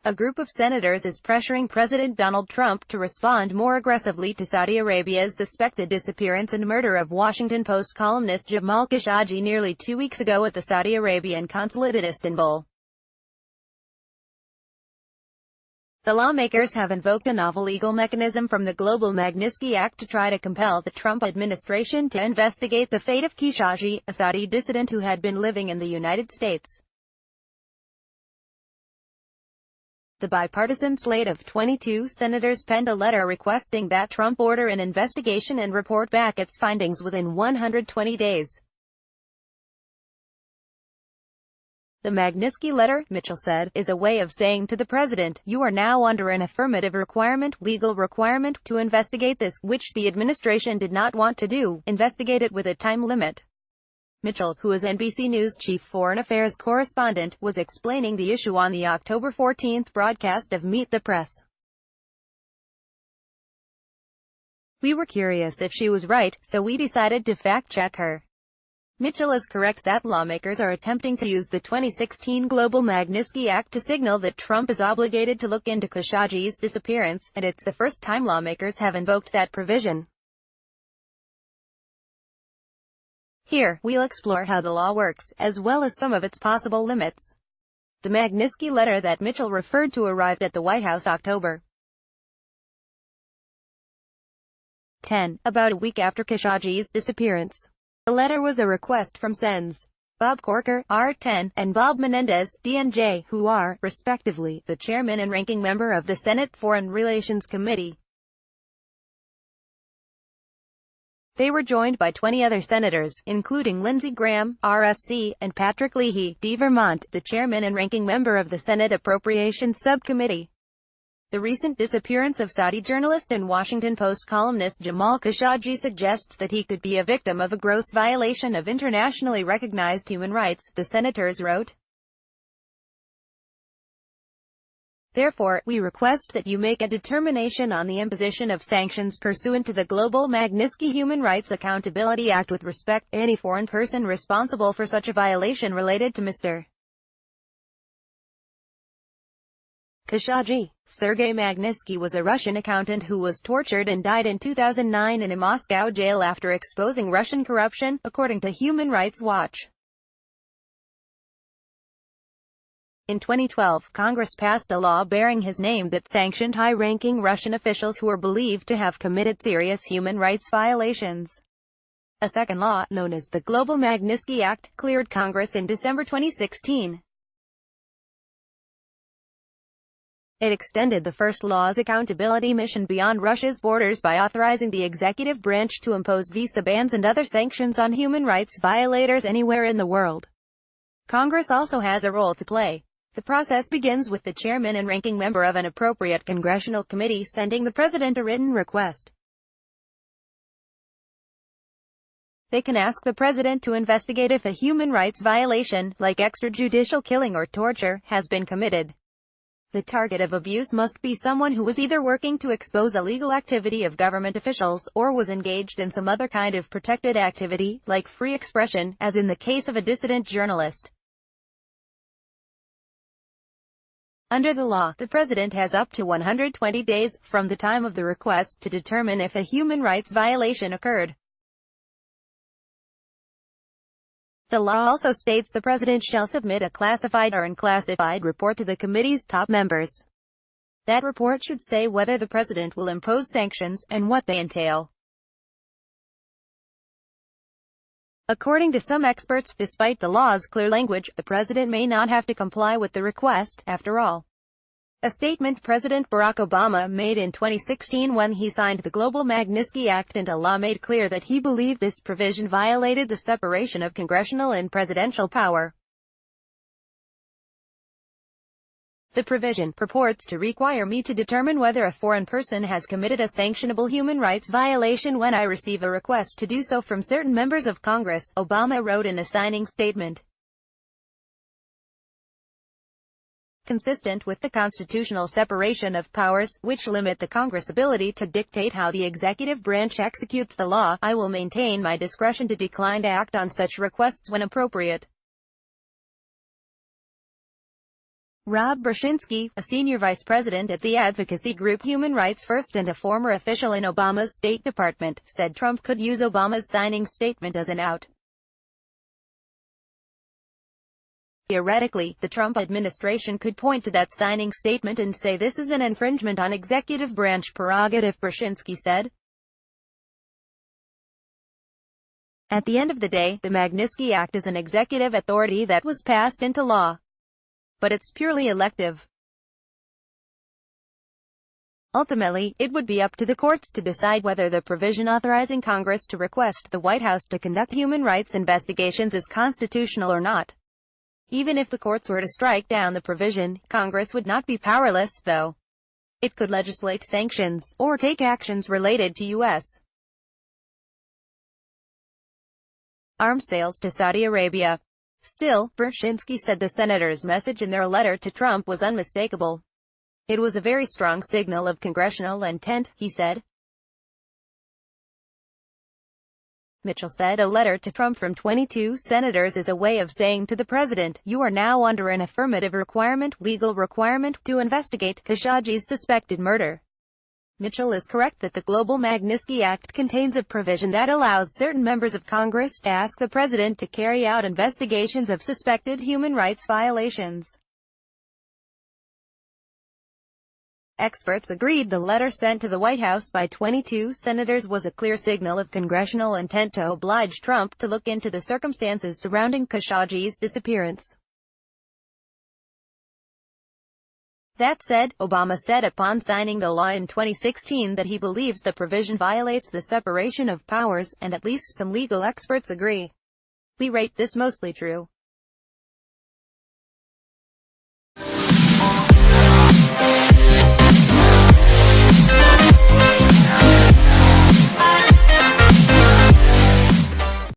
A group of senators is pressuring President Donald Trump to respond more aggressively to Saudi Arabia's suspected disappearance and murder of Washington Post columnist Jamal Khashoggi nearly 2 weeks ago at the Saudi Arabian consulate in Istanbul. The lawmakers have invoked a novel legal mechanism from the Global Magnitsky Act to try to compel the Trump administration to investigate the fate of Khashoggi, a Saudi dissident who had been living in the United States. The bipartisan slate of 22 senators penned a letter requesting that Trump order an investigation and report back its findings within 120 days. The Magnitsky letter, Mitchell said, is a way of saying to the president, you are now under an affirmative requirement, legal requirement, to investigate this, which the administration did not want to do, investigate it with a time limit. Mitchell, who is NBC News' chief foreign affairs correspondent, was explaining the issue on the October 14 broadcast of Meet the Press. We were curious if she was right, so we decided to fact-check her. Mitchell is correct that lawmakers are attempting to use the 2016 Global Magnitsky Act to signal that Trump is obligated to look into Khashoggi's disappearance, and it's the first time lawmakers have invoked that provision. Here, we'll explore how the law works, as well as some of its possible limits. The Magnitsky letter that Mitchell referred to arrived at the White House October 10, about a week after Khashoggi's disappearance. The letter was a request from Sens. Bob Corker, R10, and Bob Menendez, DNJ, who are, respectively, the chairman and ranking member of the Senate Foreign Relations Committee. They were joined by 20 other senators, including Lindsey Graham, RSC, and Patrick Leahy, D. Vermont, the chairman and ranking member of the Senate Appropriations Subcommittee. The recent disappearance of Saudi journalist and Washington Post columnist Jamal Khashoggi suggests that he could be a victim of a gross violation of internationally recognized human rights, the senators wrote. Therefore, we request that you make a determination on the imposition of sanctions pursuant to the Global Magnitsky Human Rights Accountability Act with respect to any foreign person responsible for such a violation related to Mr. Khashoggi. Sergei Magnitsky was a Russian accountant who was tortured and died in 2009 in a Moscow jail after exposing Russian corruption, according to Human Rights Watch. In 2012, Congress passed a law bearing his name that sanctioned high-ranking Russian officials who were believed to have committed serious human rights violations. A second law, known as the Global Magnitsky Act, cleared Congress in December 2016. It extended the first law's accountability mission beyond Russia's borders by authorizing the executive branch to impose visa bans and other sanctions on human rights violators anywhere in the world. Congress also has a role to play. The process begins with the chairman and ranking member of an appropriate congressional committee sending the president a written request. They can ask the president to investigate if a human rights violation, like extrajudicial killing or torture, has been committed. The target of abuse must be someone who was either working to expose illegal activity of government officials, or was engaged in some other kind of protected activity, like free expression, as in the case of a dissident journalist. Under the law, the president has up to 120 days, from the time of the request, to determine if a human rights violation occurred. The law also states the president shall submit a classified or unclassified report to the committee's top members. That report should say whether the president will impose sanctions, and what they entail. According to some experts, despite the law's clear language, the president may not have to comply with the request, after all. A statement President Barack Obama made in 2016 when he signed the Global Magnitsky Act into law made clear that he believed this provision violated the separation of congressional and presidential power. The provision purports to require me to determine whether a foreign person has committed a sanctionable human rights violation when I receive a request to do so from certain members of Congress, Obama wrote in a signing statement. consistent with the constitutional separation of powers, which limit the Congress' ability to dictate how the executive branch executes the law. I will maintain my discretion to decline to act on such requests when appropriate. Rob Brzezinski, a senior vice president at the advocacy group Human Rights First and a former official in Obama's State Department, said Trump could use Obama's signing statement as an out. Theoretically, the Trump administration could point to that signing statement and say this is an infringement on executive branch prerogative, Brzezinski said. At the end of the day, the Magnitsky Act is an executive authority that was passed into law. But it's purely elective. Ultimately, it would be up to the courts to decide whether the provision authorizing Congress to request the White House to conduct human rights investigations is constitutional or not. Even if the courts were to strike down the provision, Congress would not be powerless, though. It could legislate sanctions, or take actions related to U.S. arms sales to Saudi Arabia. Still, Brzezinski said the senators' message in their letter to Trump was unmistakable. It was a very strong signal of congressional intent, he said. Mitchell said a letter to Trump from 22 senators is a way of saying to the president, you are now under an affirmative requirement, legal requirement, to investigate Khashoggi's suspected murder. Mitchell is correct that the Global Magnitsky Act contains a provision that allows certain members of Congress to ask the president to carry out investigations of suspected human rights violations. Experts agreed the letter sent to the White House by 22 senators was a clear signal of congressional intent to oblige Trump to look into the circumstances surrounding Khashoggi's disappearance. That said, Obama said upon signing the law in 2016 that he believes the provision violates the separation of powers, and at least some legal experts agree. We rate this mostly true.